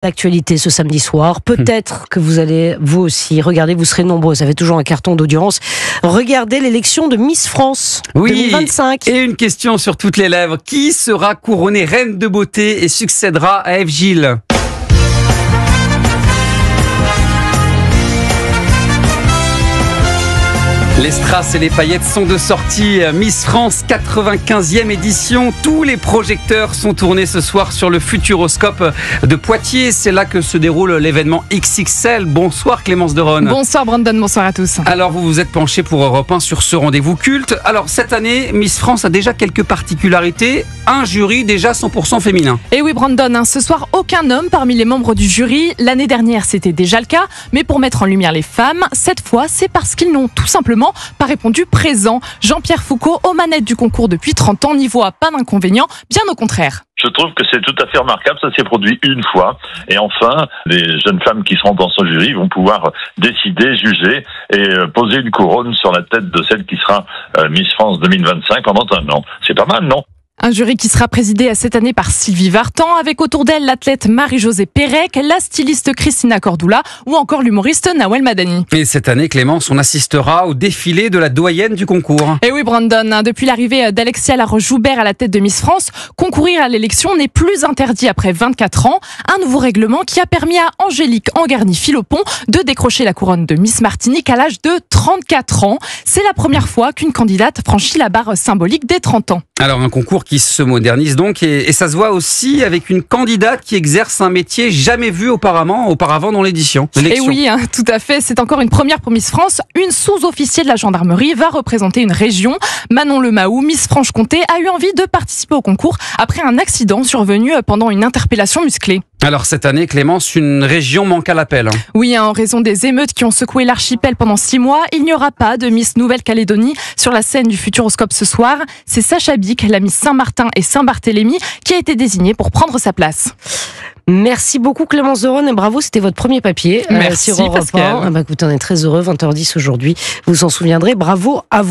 L'actualité ce samedi soir. Peut-être que vous allez, vous aussi, regardez, vous serez nombreux, ça fait toujours un carton d'audience. Regardez l'élection de Miss France 2025. Et une question sur toutes les lèvres. Qui sera couronnée reine de beauté et succédera à Ève Gilles ? Les strass et les paillettes sont de sortie. Miss France 95e édition. Tous les projecteurs sont tournés ce soir sur le Futuroscope de Poitiers. C'est là que se déroule l'événement XXL. Bonsoir Clémence Deronne. Bonsoir Brandon, bonsoir à tous. Alors vous vous êtes penché pour Europe 1 sur ce rendez-vous culte. Alors cette année, Miss France a déjà quelques particularités. Un jury déjà 100% féminin. Et oui Brandon, ce soir aucun homme parmi les membres du jury. L'année dernière c'était déjà le cas. Mais pour mettre en lumière les femmes, cette fois c'est parce qu'ils n'ont tout simplement pas répondu présent. Jean-Pierre Foucault, aux manettes du concours depuis 30 ans, n'y voit pas d'inconvénient, bien au contraire. Je trouve que c'est tout à fait remarquable, ça s'est produit une fois. Et enfin, les jeunes femmes qui seront dans ce jury vont pouvoir décider, juger et poser une couronne sur la tête de celle qui sera Miss France 2025 pendant un an. C'est pas mal, non ? Un jury qui sera présidé cette année par Sylvie Vartan, avec autour d'elle l'athlète Marie-Josée Pérec, la styliste Christina Cordula ou encore l'humoriste Nawel Madani. Et cette année, Clémence, on assistera au défilé de la doyenne du concours. Et oui Brandon, depuis l'arrivée d'Alexia Laroche-Joubert à la tête de Miss France, concourir à l'élection n'est plus interdit après 24 ans. Un nouveau règlement qui a permis à Angélique Angarny-Philopon de décrocher la couronne de Miss Martinique à l'âge de 34 ans. C'est la première fois qu'une candidate franchit la barre symbolique des 30 ans. Alors un concours qui se modernise donc et ça se voit aussi avec une candidate qui exerce un métier jamais vu auparavant dans l'édition. Et oui, tout à fait, c'est encore une première pour Miss France. Une sous-officier de la gendarmerie va représenter une région. Manon Lemaou, Miss Franche-Comté, a eu envie de participer au concours après un accident survenu pendant une interpellation musclée. Alors cette année, Clémence, une région manque à l'appel. Oui, en raison des émeutes qui ont secoué l'archipel pendant 6 mois, il n'y aura pas de Miss Nouvelle-Calédonie sur la scène du Futuroscope ce soir. C'est Sacha Bic, la Miss Saint-Martin et Saint-Barthélemy, qui a été désignée pour prendre sa place. Merci beaucoup Clémence Deronne et bravo, c'était votre premier papier. Merci sur Europe 1. Pascal. Écoutez, on est très heureux, 20h10 aujourd'hui, vous vous en souviendrez, bravo à vous.